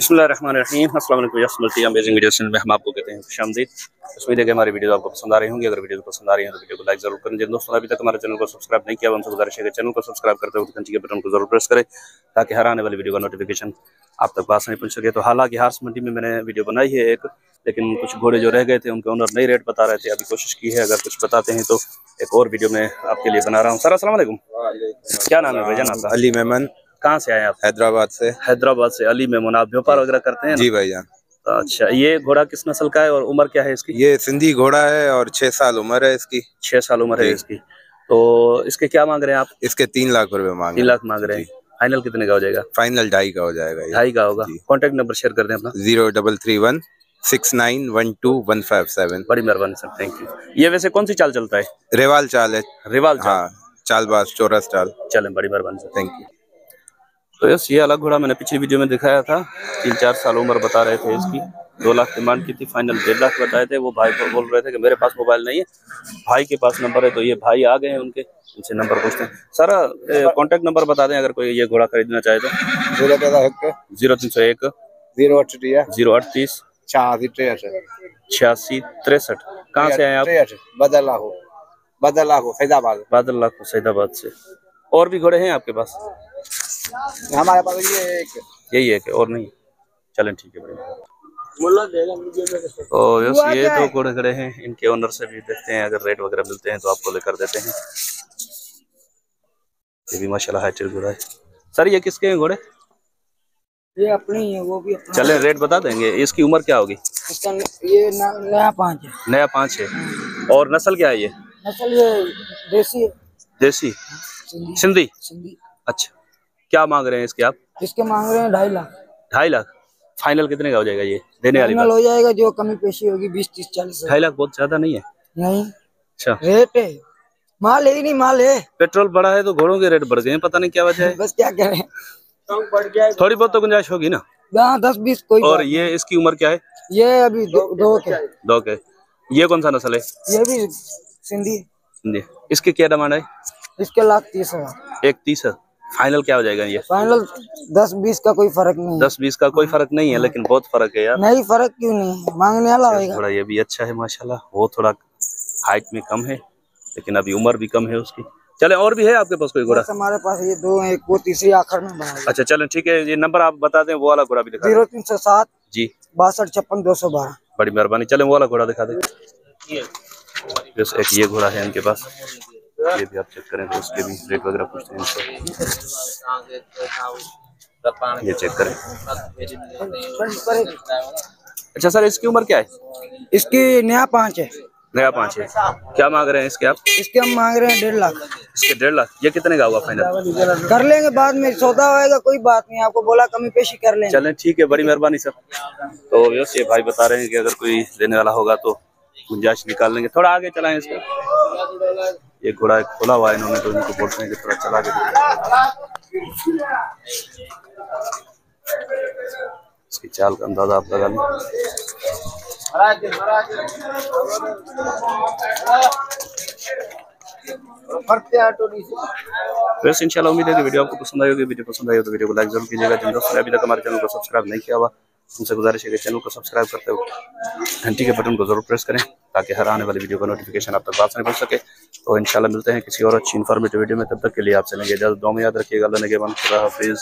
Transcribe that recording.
बिस्मिल्लाहिर्रहमानिर्रहीम। अस्सलाम वालेकुम। अमेजिंग वीडियो चैनल में हम आपको कहते हैं खुशामदीद। उम्मीद है कि हमारी वीडियो आपको पसंद आ रही होंगी। अगर वीडियो पसंद आ रही है तो वीडियो को लाइक जरूर करें। जिन दोस्तों ने अभी तक हमारे चैनल को सब्सक्राइब नहीं किया उनसे गुजारिश है कि चैनल को सब्सक्राइब करते हुए घंटी के बटन को जरूर प्रेस करें ताकि हर आने वाली वीडियो का नोटिफिकेशन आप तक पास नहीं पहुंच सके। तो हालांकि हार्स मंडी में मैंने वीडियो बनाई है एक, लेकिन कुछ घोड़े जो रह गए थे उनके ओनर नई रेट बता रहे थे। अभी कोशिश की है, अगर कुछ बताते हैं तो एक और वीडियो में आपके लिए बना रहा हूँ। सर अस्सलाम वालेकुम, क्या नाम है भाईजान आपका? अली मेमन। कहाँ से आए आप? हैदराबाद से। हैदराबाद से अली मेमन। आप व्यापार वगैरह करते हैं ना? जी भाईजान। अच्छा, ये घोड़ा किस नस्ल का है और उम्र क्या है इसकी? ये सिंधी घोड़ा है और 6 साल उम्र है इसकी। 6 साल उम्र है इसकी। तो इसके क्या मांग रहे हैं आप? इसके 3 लाख रुपए मांग 3 लाख मांग रहे हैं। फाइनल कितने का हो जाएगा? फाइनल 2.5 का हो जाएगा। 2.5 का होगा। कॉन्टेक्ट नंबर शेयर कर दें अपना। 0331 6912 157। बड़ी मेहरबानी सर, थैंक यू। ये वैसे कौन सी चाल चलता है? रेवाल चाल है। रेवाल चाल? हाँ, चालबाज चौरस चाल। चलें, बड़ी मेहरबानी सर, थैंक यू। तो यस, ये अलग घोड़ा मैंने पिछली वीडियो में दिखाया था। 3-4 साल उम्र बता रहे थे इसकी। 2 लाख डिमांड की थी, फाइनल 1.5 लाख बताए थे। वो भाई को बोल रहे थे कि मेरे पास मोबाइल नहीं है, भाई के पास नंबर है। तो ये भाई आ गए हैं उनके, इनसे नंबर पूछते हैं। सर कॉन्टेक्ट नंबर बता दें अगर कोई ये घोड़ा खरीदना चाहे तो। 0301 038 86 63। कहाँ से आए आप? बादल सैदाबाद से। और भी घोड़े हैं आपके पास? हमारे पास ये यही है कि और नहीं? चलें, ठीक है बढ़िया। तो ये 2 घोड़े खड़े हैं, इनके ओनर से भी देखते हैं, अगर रेट वगैरह मिलते हैं तो आपको लेकर देते हैं। ये भी माशाल्लाह हाइट घोड़ा है। सर ये किसके हैं घोड़े? ये अपनी है, वो भी अपना। चले रेट बता देंगे। इसकी उम्र क्या होगी? इसका ये नया 5 है। नया 5 है। और नस्ल क्या है ये? नस्ल ये देसी है। देसी सिंधी। अच्छा, क्या मांग रहे हैं इसके आप? इसके मांग रहे हैं 2.5 लाख। 2.5 लाख। फाइनल कितने का हो जाएगा ये देने वाली बात? हो जाएगा, जो कमी पेशी होगी 20 30 40। 2.5 लाख बहुत ज्यादा नहीं है? नहीं। अच्छा, रेट है, माल है ही नहीं, माल है। पेट्रोल बढ़ा है तो घोड़ों के रेट बढ़ गए हैं, पता नहीं क्या वजह है। बस क्या करें, थोड़ी बहुत तो गुंजाइश होगी ना? 10-20 कोई। और ये इसकी उम्र क्या है? ये अभी 2 के। ये कौन सा नस्ल है? ये भी सिंधी। इसकी क्या डिमांड है? इसके 1,30,000। 1,30 है। फाइनल क्या हो जाएगा ये? फाइनल 10-20 का कोई फर्क नहीं। 10-20 का कोई फर्क नहीं है, लेकिन बहुत फर्क है यार। नहीं, फर्क क्यों नहीं, मांगने वाला होगा। थोड़ा ये भी अच्छा है माशाल्लाह। वो थोड़ा हाइट में कम है, लेकिन अभी उम्र भी कम है उसकी। चले, और भी है आपके पास कोई घोड़ा? हमारे पास ये 2 है, वो तीसरी आखिर में बना है। अच्छा चलें, ठीक है। ये नंबर आप बता दें, वो वाला घोड़ा भी दिखा दें। 0307 जी 62 56 212। बड़ी मेहरबानी। चलें, वो वाला घोड़ा दिखा दें। बस एक ये घोड़ा है इनके पास, ये भी आप चेक करें तो उसके भी रेट वगैरह पूछते हैं इनसे। ये चेक करें। अच्छा सर, इसकी उम्र क्या है? इसकी नया 5 है। नया 5 है। क्या मांग रहे हैं इसके आप? इसके हम मांग रहे हैं 1.5 लाख। इसके 1.5 लाख। ये कितने का होगा फाइनल? कर लेंगे, बाद में सौदा होएगा, कोई बात नहीं, आपको बोला कमी पेशी कर लेंगे। चलें, ठीक है, बड़ी मेहरबानी सर। तो यस, ये भाई बता रहे हैं कि अगर कोई देने वाला होगा तो गुंजाइश निकाल लेंगे। थोड़ा आगे चलाएं इसको। ये घोड़ा खोला हुआ है इन्होंने, तो इनको बोलते हैं कि थोड़ा चला के इसकी चाल का अंदाजा आप लगा लें। वैसे इंशाल्लाह उम्मीद है कि वीडियो आपको पसंद आई होगी। वीडियो पसंद आई हो तो वीडियो को लाइक जरूर कीजिएगा। जिन दोस्तों ने अभी तक हमारे चैनल को सब्सक्राइब नहीं किया हुआ उनसे गुजारिश है कि चैनल को सब्सक्राइब करते हुए घंटी के बटन को जरूर प्रेस करें ताकि हर आने वाली वीडियो का नोटिफिकेशन आप तक बात नहीं पहुंच सके। तो इंशाल्लाह मिलते हैं किसी और अच्छी इन्फॉर्मेटिव वीडियो में। तब तक के लिए आपसे लेंगे इजाजत। दुआ में याद रखिएगा। अल्लाह ने के बाद खुदा हाफिज़।